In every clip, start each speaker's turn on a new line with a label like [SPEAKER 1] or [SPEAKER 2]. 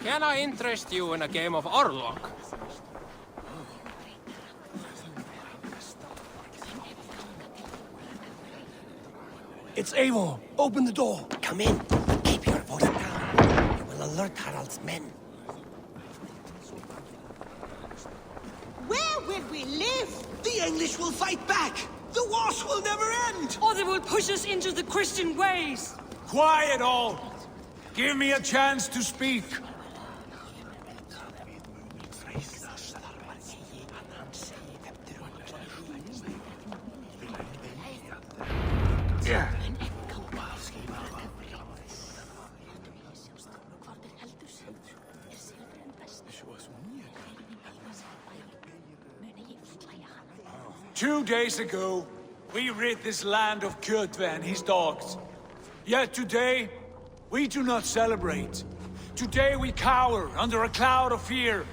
[SPEAKER 1] Can I interest you in a game of Orlog?
[SPEAKER 2] It's Eivor. Open the door.
[SPEAKER 3] Come in, but keep your voice down. You will alert Harald's men.
[SPEAKER 4] Where will we live?
[SPEAKER 2] The English will fight back! The wars will never end!
[SPEAKER 5] Or they will push us into the Christian ways!
[SPEAKER 6] Quiet all! Give me a chance to speak. Yeah. Two days ago, we rid this land of Kjotve and his dogs. Yet today, we do not celebrate. Today we cower under a cloud of fear.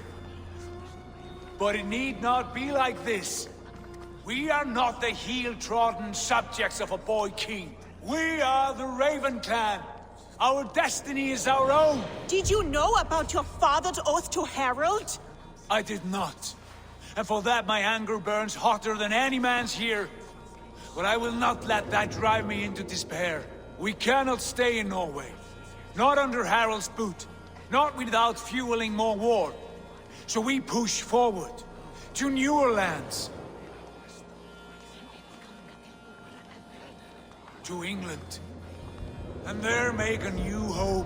[SPEAKER 6] But it need not be like this. We are not the heel-trodden subjects of a boy king. We are the Raven Clan. Our destiny is our own.
[SPEAKER 4] Did you know about your father's oath to Harald?
[SPEAKER 6] I did not. And for that my anger burns hotter than any man's here. But I will not let that drive me into despair. We cannot stay in Norway. Not under Harald's boot. Not without fueling more war. So we push forward. To newer lands. To England. And there make a new home.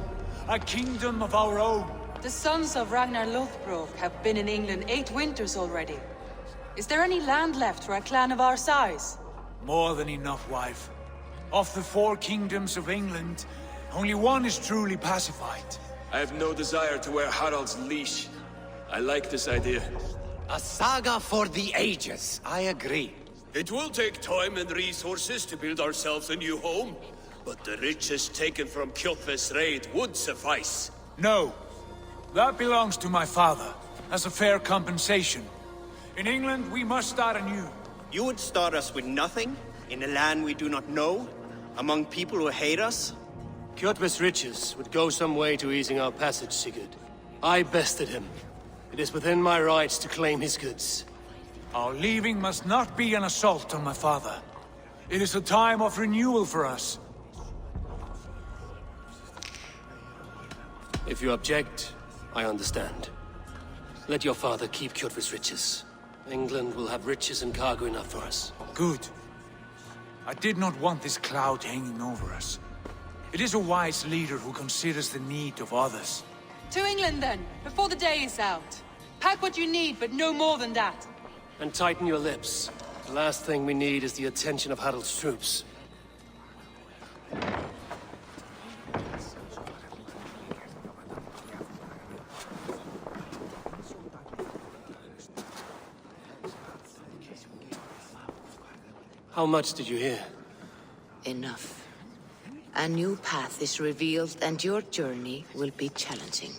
[SPEAKER 6] A kingdom of our own.
[SPEAKER 5] The sons of Ragnar Lothbrok have been in England 8 winters already. Is there any land left for a clan of our size?
[SPEAKER 6] More than enough, wife. Of the 4 kingdoms of England, only one is truly pacified.
[SPEAKER 7] I have no desire to wear Harald's leash. I like this idea.
[SPEAKER 3] A saga for the ages, I agree.
[SPEAKER 7] It will take time and resources to build ourselves a new home, but the riches taken from Kjotve's raid would suffice.
[SPEAKER 6] No. That belongs to my father, as a fair compensation. In England, we must start anew.
[SPEAKER 8] You would start us with nothing? In a land we do not know? Among people who hate us?
[SPEAKER 2] Kjotve's riches would go some way to easing our passage, Sigurd. I bested him. It is within my rights to claim his goods.
[SPEAKER 6] Our leaving must not be an assault on my father. It is a time of renewal for us.
[SPEAKER 2] If you object, I understand. Let your father keep Kjotve's riches. England will have riches and cargo enough for us.
[SPEAKER 6] Good. I did not want this cloud hanging over us. It is a wise leader who considers the need of others.
[SPEAKER 5] To England then, before the day is out. Pack what you need, but no more than that.
[SPEAKER 2] And tighten your lips. The last thing we need is the attention of Harald's troops. How much did you hear?
[SPEAKER 9] Enough. A new path is revealed, and your journey will be challenging.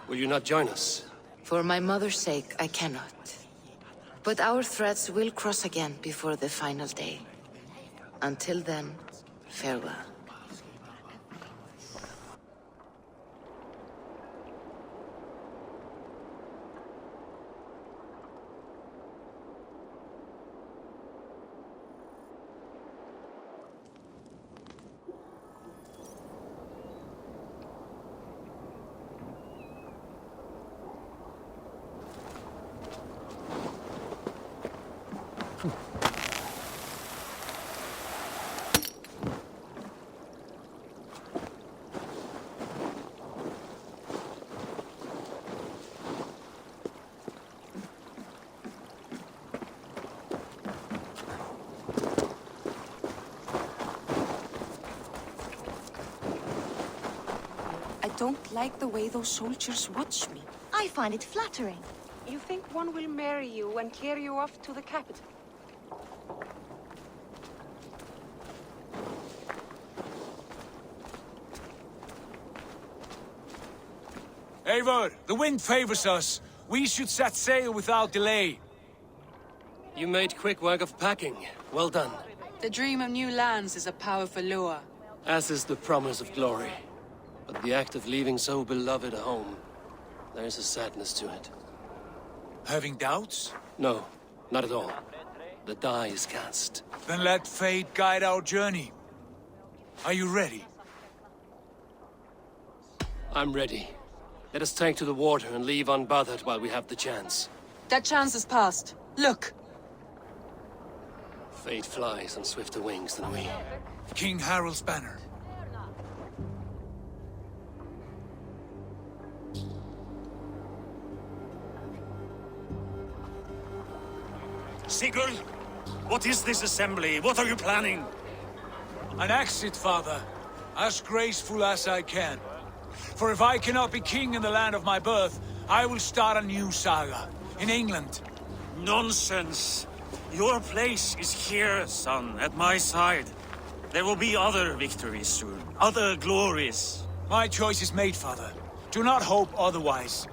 [SPEAKER 2] Will you not join us?
[SPEAKER 9] For my mother's sake, I cannot. But our threads will cross again before the final day. Until then, farewell.
[SPEAKER 10] I don't like the way those soldiers watch me.
[SPEAKER 11] I find it flattering.
[SPEAKER 10] You think one will marry you and carry you off to the capital?
[SPEAKER 6] Eivor, the wind favors us. We should set sail without delay.
[SPEAKER 2] You made quick work of packing. Well done.
[SPEAKER 5] The dream of new lands is a powerful lure.
[SPEAKER 2] As is the promise of glory. But the act of leaving so beloved a home There's a sadness to it.
[SPEAKER 6] Having doubts?
[SPEAKER 2] No, not at all. The die is cast.
[SPEAKER 6] Then let fate guide our journey. Are you ready?
[SPEAKER 2] I'm ready. Let us take to the water and leave unbothered while we have the chance.
[SPEAKER 5] That chance is past. Look!
[SPEAKER 2] Fate flies on swifter wings than we.
[SPEAKER 6] King Harald's banner.
[SPEAKER 11] Sigurd, what is this assembly? What are you planning?
[SPEAKER 6] An exit, father. As graceful as I can. For if I cannot be king in the land of my birth, I will start a new saga. In England.
[SPEAKER 11] Nonsense. Your place is here, son, at my side. There will be other victories soon. Other glories.
[SPEAKER 6] My choice is made, father. Do not hope otherwise.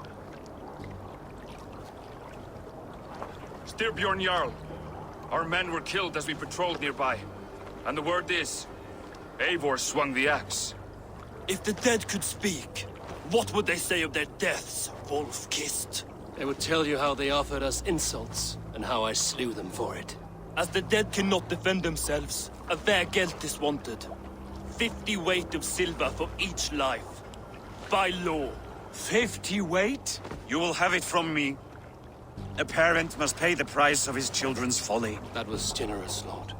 [SPEAKER 12] Styrbjorn Jarl. Our men were killed as we patrolled nearby. And the word is, Eivor swung the axe.
[SPEAKER 11] If the dead could speak, what would they say of their deaths, wolf-kissed?
[SPEAKER 2] They would tell you how they offered us insults, and how I slew them for it.
[SPEAKER 11] As the dead cannot defend themselves, a vergelt is wanted. 50 weight of silver for each life. By law.
[SPEAKER 6] 50 weight?
[SPEAKER 11] You will have it from me. A parent must pay the price of his children's folly.
[SPEAKER 2] That was generous, Lord.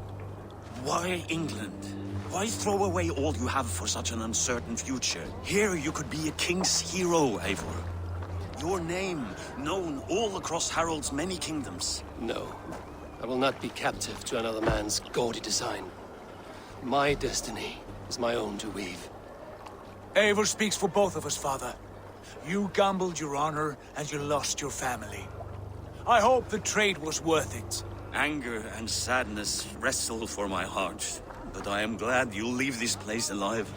[SPEAKER 11] Why England? Why throw away all you have for such an uncertain future? Here you could be a king's hero, Eivor. Your name known all across Harald's many kingdoms.
[SPEAKER 2] No. I will not be captive to another man's gaudy design. My destiny is my own to weave.
[SPEAKER 6] Eivor speaks for both of us, father. You gambled your honor, and you lost your family. I hope the trade was worth it.
[SPEAKER 11] Anger and sadness wrestle for my heart, but I am glad you'll leave this place alive.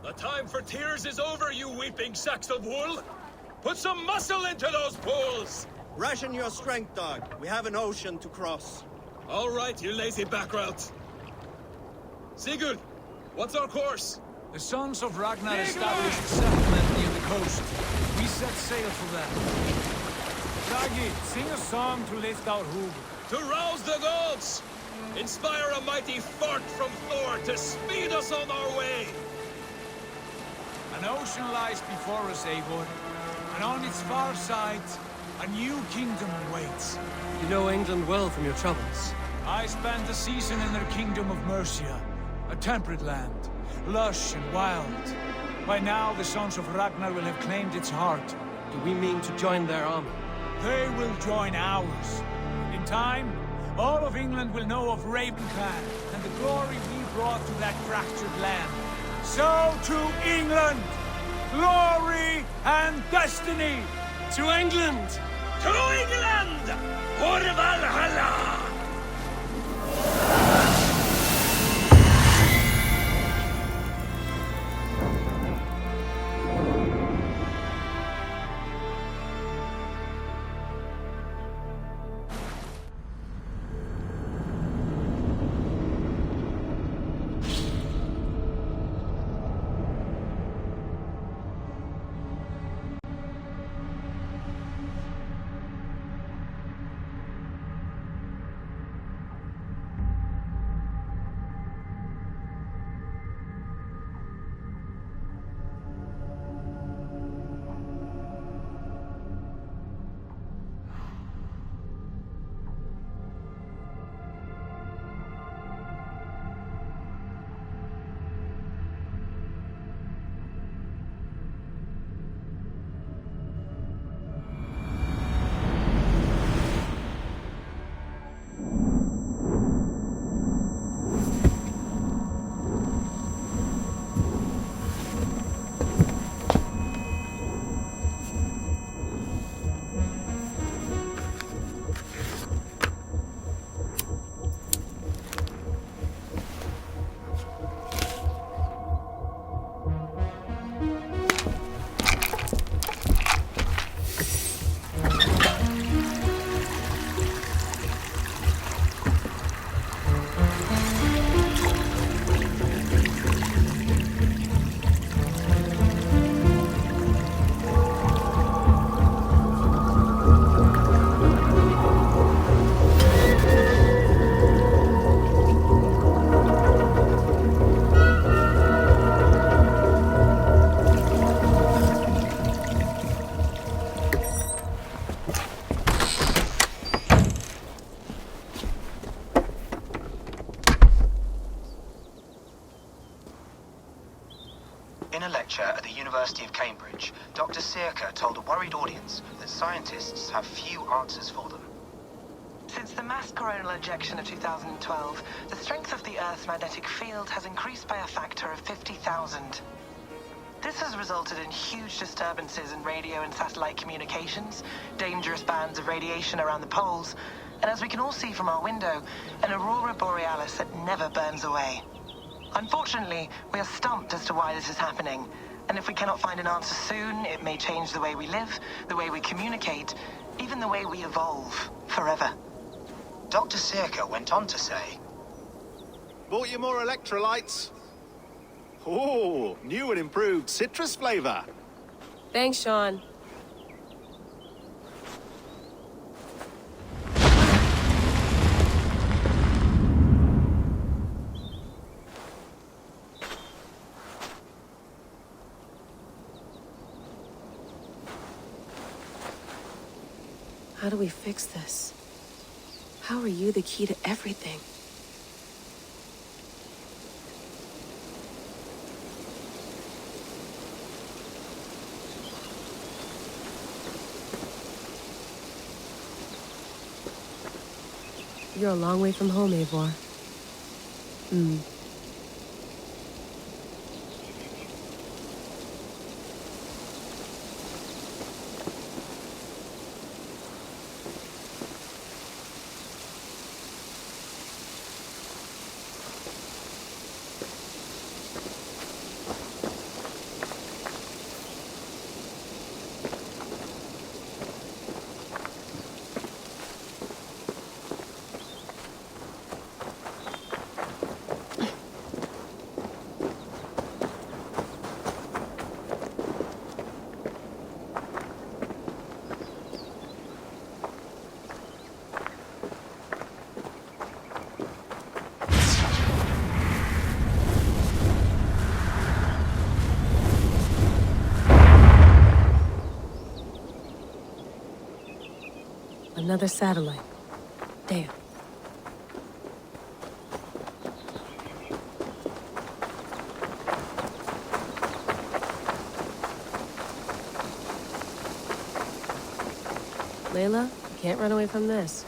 [SPEAKER 7] The time for tears is over, you weeping sacks of wool! Put some muscle into those pools!
[SPEAKER 8] Ration your strength, dog. We have an ocean to cross.
[SPEAKER 7] All right, you lazy backrout. Sigurd, what's our course?
[SPEAKER 6] The Sons of Ragnar established a settlement near the coast. We set sail for them. Bragi, sing a song to lift our hoof.
[SPEAKER 7] To rouse the gods! Inspire a mighty fart from Thor to speed us on our way!
[SPEAKER 6] An ocean lies before us, Eivor, and on its far side, a new kingdom waits.
[SPEAKER 2] You know England well from your travels.
[SPEAKER 6] I spent a season in their kingdom of Mercia, a temperate land, lush and wild. By now, the Sons of Ragnar will have claimed its heart.
[SPEAKER 2] Do we mean to join their army?
[SPEAKER 6] They will join ours. In time, all of England will know of Raven Clan and the glory we brought to that fractured land. So to England! Glory and destiny!
[SPEAKER 2] To England!
[SPEAKER 7] To England! For Valhalla!
[SPEAKER 13] a lecture at the University of Cambridge, Dr. Circa told a worried audience that scientists have few answers for them.
[SPEAKER 14] Since the mass coronal ejection of 2012, the strength of the Earth's magnetic field has increased by a factor of 50,000. This has resulted in huge disturbances in radio and satellite communications, dangerous bands of radiation around the poles, and as we can all see from our window, an aurora borealis that never burns away. Unfortunately, we are stumped as to why this is happening, and if we cannot find an answer soon, it may change the way we live, the way we communicate, even the way we evolve, forever.
[SPEAKER 13] Dr. Circa went on to say,
[SPEAKER 15] "Bought you more electrolytes? Oh, new and improved citrus flavor."
[SPEAKER 16] Thanks, Sean. How do we fix this? How are you the key to everything? You're a long way from home, Eivor. Another satellite. Damn. Layla, you can't run away from this.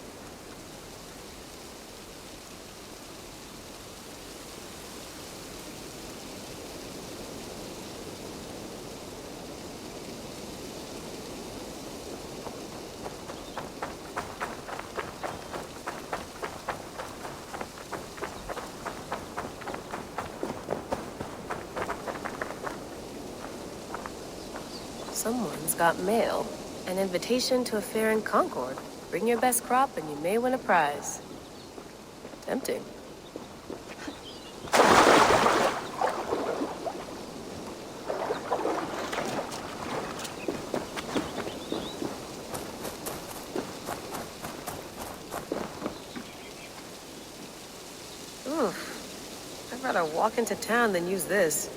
[SPEAKER 16] Someone's got mail. An invitation to a fair in Concord. Bring your best crop and you may win a prize. Tempting. Oof. I'd rather walk into town than use this.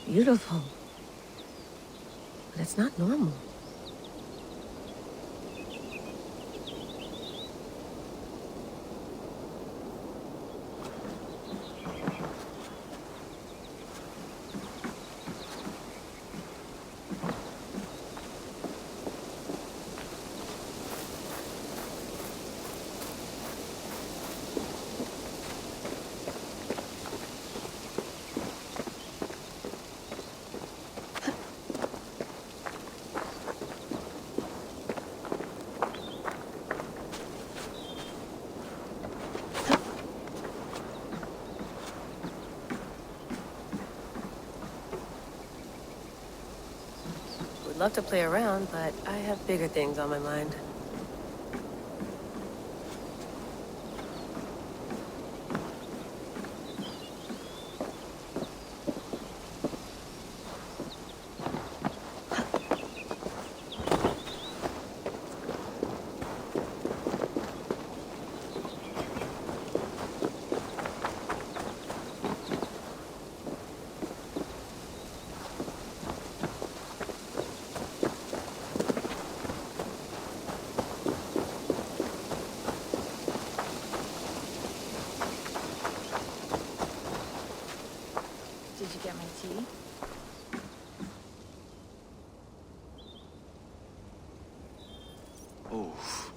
[SPEAKER 16] Beautiful. But it's not normal. Love to play around, but I have bigger things on my mind.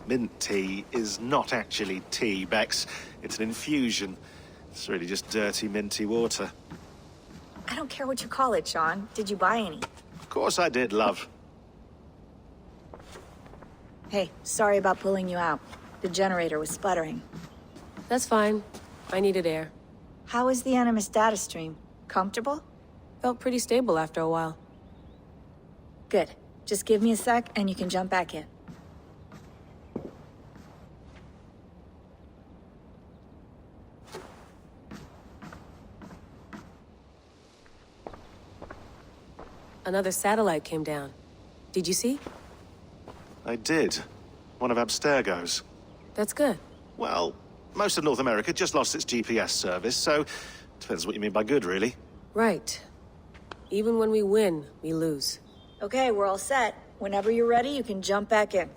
[SPEAKER 15] Mint tea is not actually tea, Bex. It's an infusion. It's really just dirty, minty water.
[SPEAKER 17] I don't care what you call it, Sean. Did you buy any?
[SPEAKER 15] Of course I did, love.
[SPEAKER 17] Hey, sorry about pulling you out. The generator was sputtering.
[SPEAKER 16] That's fine. I needed air.
[SPEAKER 17] How is the Animus data stream? Comfortable?
[SPEAKER 16] Felt pretty stable after a while.
[SPEAKER 17] Good. Just give me a sec and you can jump back in.
[SPEAKER 16] Another satellite came down. Did you see?
[SPEAKER 15] I did. One of Abstergo's.
[SPEAKER 16] That's good.
[SPEAKER 15] Well, most of North America just lost its GPS service, so depends what you mean by good, really.
[SPEAKER 16] Right. Even when we win, we lose.
[SPEAKER 17] Okay, we're all set. Whenever you're ready, you can jump back in.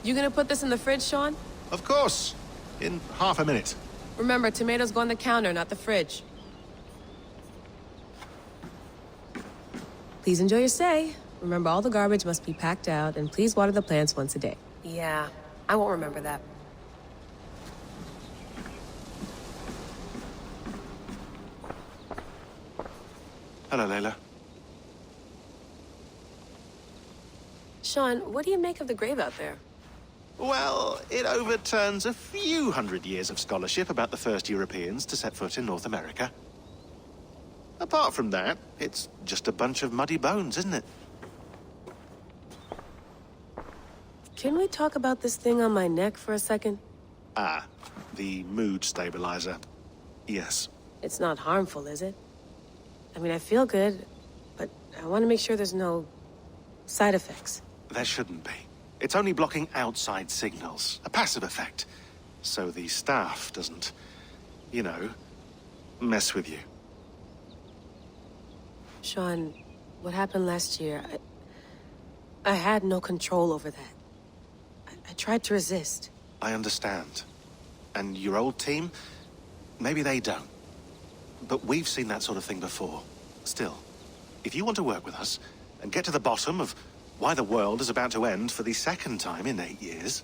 [SPEAKER 16] You gonna put this in the fridge, Sean?
[SPEAKER 15] Of course. In half a minute.
[SPEAKER 16] Remember, tomatoes go on the counter, not the fridge. Please enjoy your stay. Remember, all the garbage must be packed out, and please water the plants once a day. Yeah, I won't remember that.
[SPEAKER 15] Hello, Layla.
[SPEAKER 16] Sean, what do you make of the grave out there?
[SPEAKER 15] Well, it overturns a few hundred years of scholarship about the first Europeans to set foot in North America. Apart from that, it's just a bunch of muddy bones, isn't it?
[SPEAKER 16] Can we talk about this thing on my neck for a second?
[SPEAKER 15] Ah, the mood stabilizer. Yes.
[SPEAKER 16] It's not harmful, is it? I mean, I feel good, but I want to make sure there's no side effects.
[SPEAKER 15] There shouldn't be. It's only blocking outside signals, a passive effect. So the staff doesn't, you know, mess with you.
[SPEAKER 16] Sean, what happened last year, I had no control over that. I tried to resist.
[SPEAKER 15] I understand. And your old team, maybe they don't. But we've seen that sort of thing before. Still, if you want to work with us and get to the bottom of why the world is about to end for the second time in 8 years,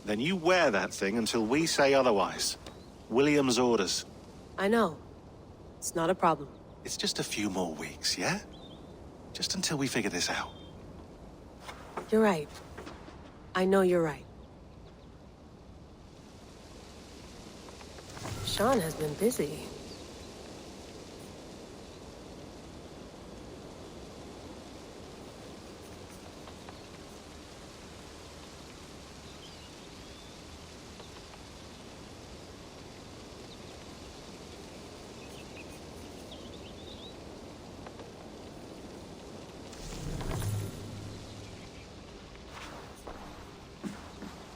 [SPEAKER 15] then you wear that thing until we say otherwise. William's orders.
[SPEAKER 16] I know. It's not a problem.
[SPEAKER 15] It's just a few more weeks, yeah? Just until we figure this out.
[SPEAKER 16] You're right. I know you're right. Sean has been busy.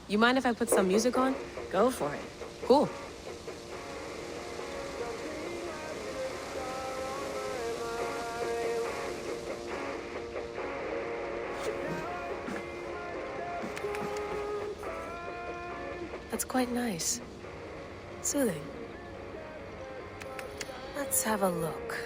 [SPEAKER 16] You mind if I put some music on?
[SPEAKER 17] Go for it.
[SPEAKER 16] Cool. That's quite nice. Soothing. Let's have a look.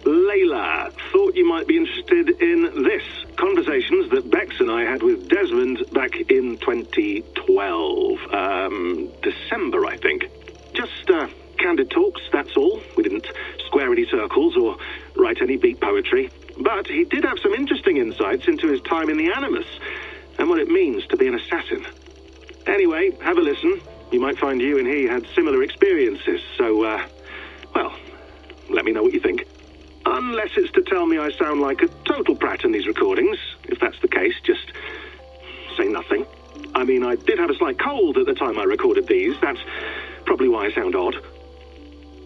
[SPEAKER 18] Layla, thought you might be interested in this. Conversations that Bex and I had with Desmond back in 2012. December, I think. Just, candid talks, that's all. We didn't square any circles or write any beat poetry. But he did have some interesting insights into his time in the Animus and what it means to be an assassin. Anyway, have a listen. You might find you and he had similar experiences, so, well, let me know what you think. Unless it's to tell me I sound like a total prat in these recordings. If that's the case, just say nothing. I mean, I did have a slight cold at the time I recorded these. That's probably why I sound odd.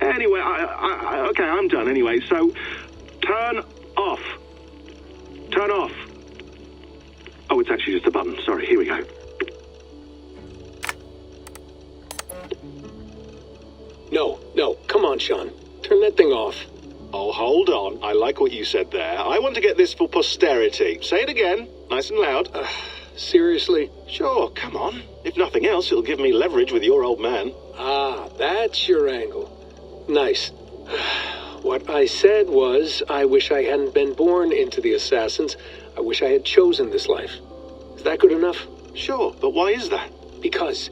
[SPEAKER 18] Anyway, okay, I'm done anyway, so turn off. Turn off. Oh, it's actually just a button. Sorry, here we go.
[SPEAKER 19] No, come on, Sean. Turn that thing off.
[SPEAKER 15] Oh, hold on. I like what you said there. I want to get this for posterity. Say it again, nice and loud.
[SPEAKER 19] Seriously?
[SPEAKER 15] Sure, come on. If nothing else, it'll give me leverage with your old man.
[SPEAKER 19] Ah, that's your angle. Nice. What I said was, I wish I hadn't been born into the Assassins. I wish I had chosen this life. Is that good enough?
[SPEAKER 15] Sure, but why is that?
[SPEAKER 19] Because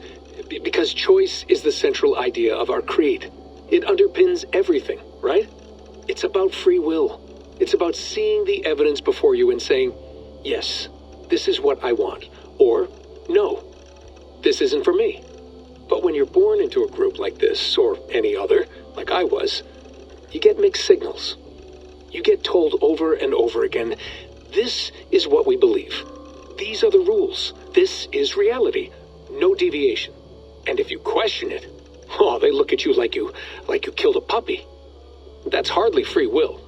[SPEAKER 19] choice is the central idea of our creed. It underpins everything, right? It's about free will. It's about seeing the evidence before you and saying, yes, this is what I want. Or, no, this isn't for me. But when you're born into a group like this, or any other, like I was, you get mixed signals. You get told over and over again, this is what we believe. These are the rules. This is reality. No deviation. And if you question it, oh, they look at you like you killed a puppy. That's hardly free will.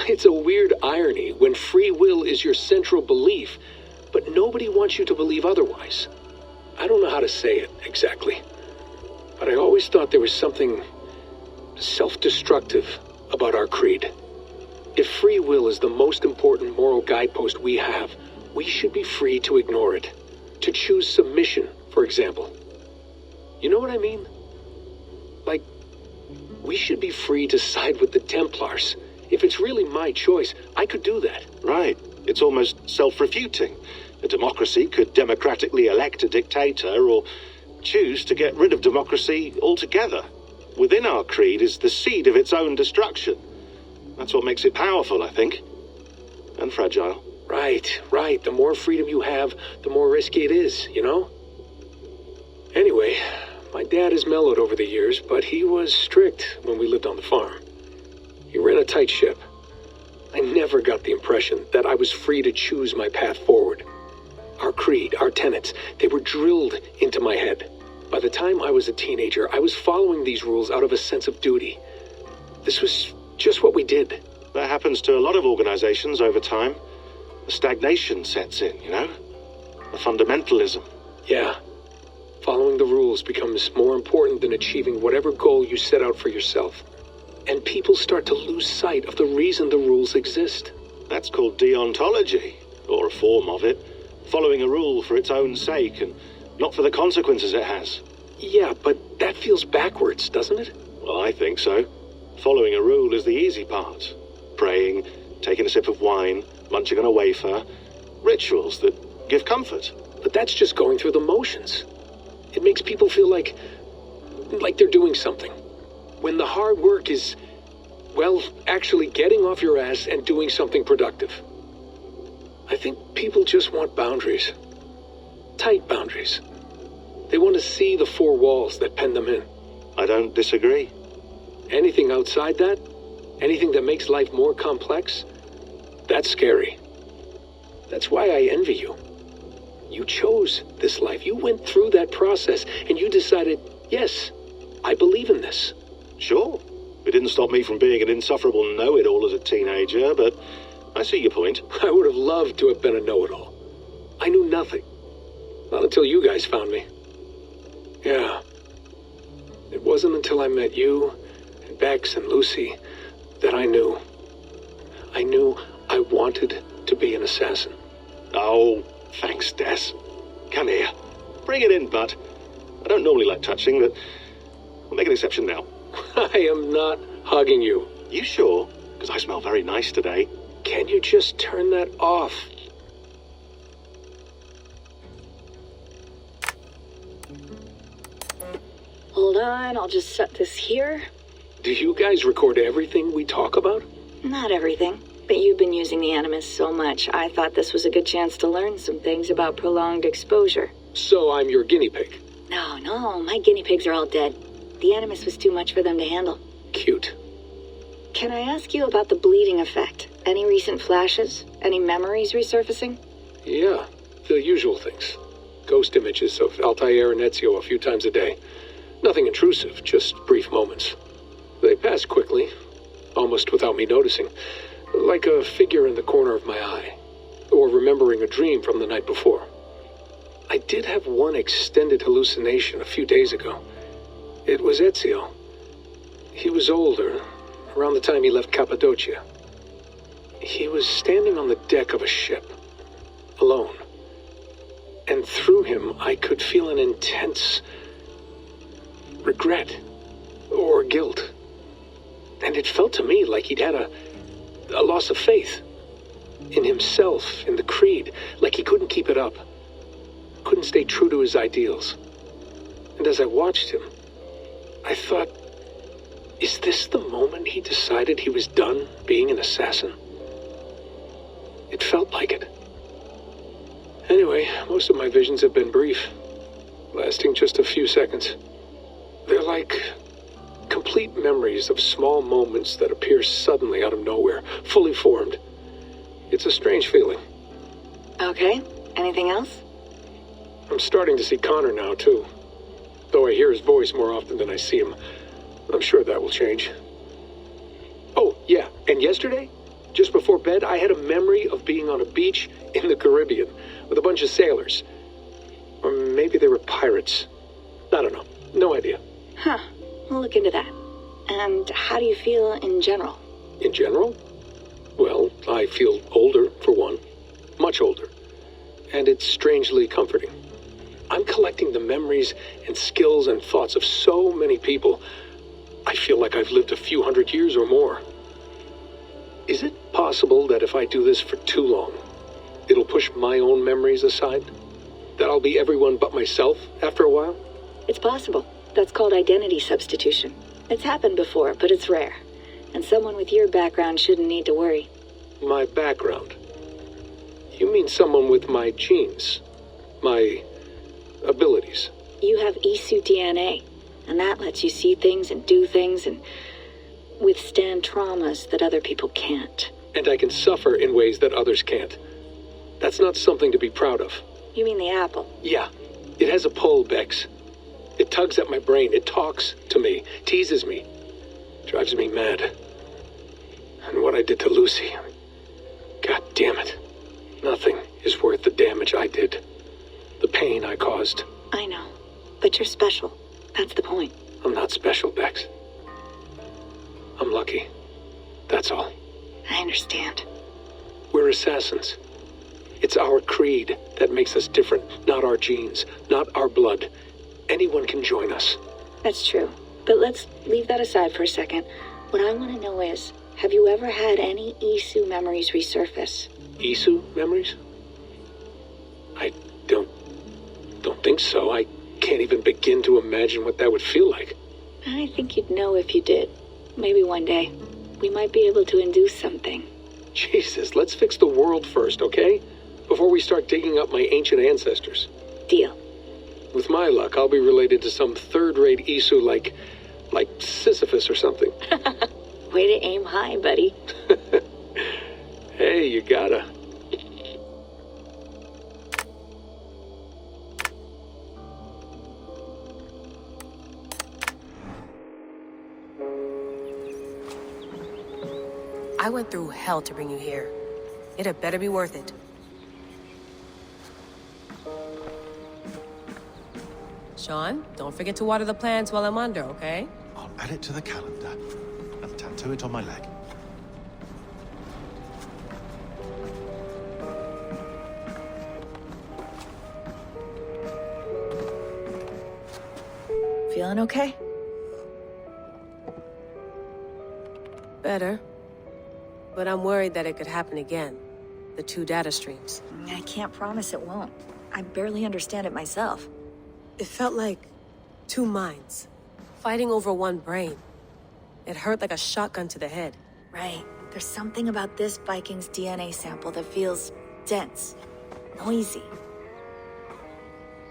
[SPEAKER 19] It's a weird irony when free will is your central belief, but nobody wants you to believe otherwise. I don't know how to say it exactly, but I always thought there was something self-destructive about our creed. If free will is the most important moral guidepost we have, we should be free to ignore it. To choose submission, for example. You know what I mean? Like, we should be free to side with the Templars. If it's really my choice, I could do that.
[SPEAKER 15] Right. It's almost self-refuting. A democracy could democratically elect a dictator or choose to get rid of democracy altogether. Within our creed is the seed of its own destruction. That's what makes it powerful, I think. And fragile.
[SPEAKER 19] Right. The more freedom you have, the more risky it is, you know? Anyway, my dad has mellowed over the years, but he was strict when we lived on the farm. He ran a tight ship. I never got the impression that I was free to choose my path forward. Our creed, our tenets, they were drilled into my head. By the time I was a teenager, I was following these rules out of a sense of duty. This was just what we did.
[SPEAKER 15] That happens to a lot of organizations over time. The stagnation sets in, you know? The fundamentalism.
[SPEAKER 19] Yeah. Following the rules becomes more important than achieving whatever goal you set out for yourself. And people start to lose sight of the reason the rules exist.
[SPEAKER 15] That's called deontology, or a form of it. Following a rule for its own sake and not for the consequences it has.
[SPEAKER 19] Yeah, but that feels backwards, doesn't it?
[SPEAKER 15] Well, I think so. Following a rule is the easy part. Praying, taking a sip of wine, munching on a wafer. Rituals that give comfort.
[SPEAKER 19] But that's just going through the motions. It makes people feel like they're doing something. When the hard work is, well, actually getting off your ass and doing something productive. I think people just want boundaries. Tight boundaries. They want to see the four walls that pen them in.
[SPEAKER 15] I don't disagree.
[SPEAKER 19] Anything outside that, anything that makes life more complex, that's scary. That's why I envy you. You chose this life. You went through that process, and you decided, yes, I believe in this.
[SPEAKER 15] Sure. It didn't stop me from being an insufferable know-it-all as a teenager, but I see your point.
[SPEAKER 19] I would have loved to have been a know-it-all. I knew nothing. Not until you guys found me. Yeah. It wasn't until I met you, and Bex and Lucy, that I knew. I knew I wanted to be an assassin.
[SPEAKER 15] Oh, thanks, Des. Come here. Bring it in, bud. I don't normally like touching, but we'll make an exception now.
[SPEAKER 19] I am not hugging you.
[SPEAKER 15] You sure? Because I smell very nice today.
[SPEAKER 19] Can you just turn that off?
[SPEAKER 17] Hold on, I'll just set this here.
[SPEAKER 19] Do you guys record everything we talk about?
[SPEAKER 17] Not everything, but you've been using the Animus so much, I thought this was a good chance to learn some things about prolonged exposure.
[SPEAKER 19] So I'm your guinea pig?
[SPEAKER 17] No, my guinea pigs are all dead. The Animus was too much for them to handle.
[SPEAKER 19] Cute.
[SPEAKER 17] Can I ask you about the bleeding effect? Any recent flashes? Any memories resurfacing?
[SPEAKER 19] Yeah, the usual things. Ghost images of Altair and Ezio a few times a day. Nothing intrusive, just brief moments. They pass quickly, almost without me noticing. Like a figure in the corner of my eye. Or remembering a dream from the night before. I did have one extended hallucination a few days ago. It was Ezio. He was older, around the time he left Cappadocia. He was standing on the deck of a ship, alone. And through him, I could feel an intense regret or guilt. And it felt to me like he'd had a loss of faith in himself, in the creed, like he couldn't keep it up, couldn't stay true to his ideals. And as I watched him, I thought, is this the moment he decided he was done being an assassin? It felt like it. Anyway, most of my visions have been brief, lasting just a few seconds. They're like complete memories of small moments that appear suddenly out of nowhere, fully formed. It's a strange feeling.
[SPEAKER 17] Okay, anything else?
[SPEAKER 19] I'm starting to see Connor now, too. Though I hear his voice more often than I see him. I'm sure that will change. Oh, yeah, and yesterday, just before bed, I had a memory of being on a beach in the Caribbean, with a bunch of sailors. Or maybe they were pirates. I don't know. No idea.
[SPEAKER 17] Huh. We'll look into that. And how do you feel in general?
[SPEAKER 19] In general? Well, I feel older, for one. Much older. And it's strangely comforting. I'm collecting the memories and skills and thoughts of so many people. I feel like I've lived a few hundred years or more. Is it possible that if I do this for too long, it'll push my own memories aside? That I'll be everyone but myself after a while?
[SPEAKER 17] It's possible. That's called identity substitution. It's happened before, but it's rare. And someone with your background shouldn't need to worry.
[SPEAKER 19] My background? You mean someone with my genes? My abilities?
[SPEAKER 17] You have Isu DNA, and that lets you see things and do things and withstand traumas that other people can't.
[SPEAKER 19] And I can suffer in ways that others can't. That's not something to be proud of.
[SPEAKER 17] You mean the apple?
[SPEAKER 19] Yeah. It has a pull, Bex. It tugs at my brain. It talks to me. Teases me. Drives me mad. And what I did to Lucy... God damn it. Nothing is worth the damage I did. The pain I caused.
[SPEAKER 17] I know. But you're special. That's the point.
[SPEAKER 19] I'm not special, Bex. I'm lucky. That's all.
[SPEAKER 17] I understand.
[SPEAKER 19] We're assassins. It's our creed that makes us different, not our genes, not our blood. Anyone can join us.
[SPEAKER 17] That's true. But let's leave that aside for a second. What I want to know is, have you ever had any Isu memories resurface?
[SPEAKER 19] Isu memories? I don't think so. I can't even begin to imagine what that would feel like.
[SPEAKER 17] I think you'd know if you did. Maybe one day, we might be able to induce something.
[SPEAKER 19] Jesus, let's fix the world first, okay? Before we start digging up my ancient ancestors.
[SPEAKER 17] Deal.
[SPEAKER 19] With my luck, I'll be related to some third-rate Isu like Sisyphus or something.
[SPEAKER 17] Way to aim high, buddy.
[SPEAKER 19] Hey, you gotta.
[SPEAKER 16] I went through hell to bring you here. It had better be worth it. Sean, don't forget to water the plants while I'm under, okay?
[SPEAKER 15] I'll add it to the calendar and tattoo it on my leg.
[SPEAKER 20] Feeling okay?
[SPEAKER 16] Better. But I'm worried that it could happen again. The 2 data streams.
[SPEAKER 20] I can't promise it won't. I barely understand it myself.
[SPEAKER 16] It felt like 2 minds, fighting over 1 brain. It hurt like a shotgun to the head.
[SPEAKER 20] Right. There's something about this Viking's DNA sample that feels dense, noisy.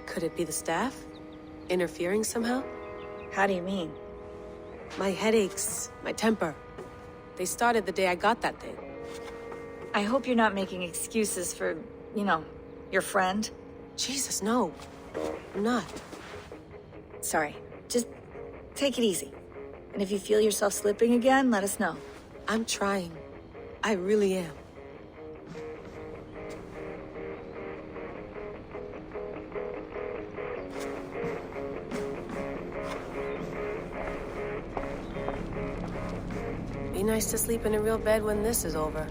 [SPEAKER 16] Could it be the staff? Interfering somehow?
[SPEAKER 20] How do you mean?
[SPEAKER 16] My headaches, my temper. They started the day I got that thing.
[SPEAKER 20] I hope you're not making excuses for, your friend.
[SPEAKER 16] Jesus, no. I'm not.
[SPEAKER 20] Sorry. Just take it easy. And if you feel yourself slipping again, let us know.
[SPEAKER 16] I'm trying. I really am. Be nice to sleep in a real bed when this is over.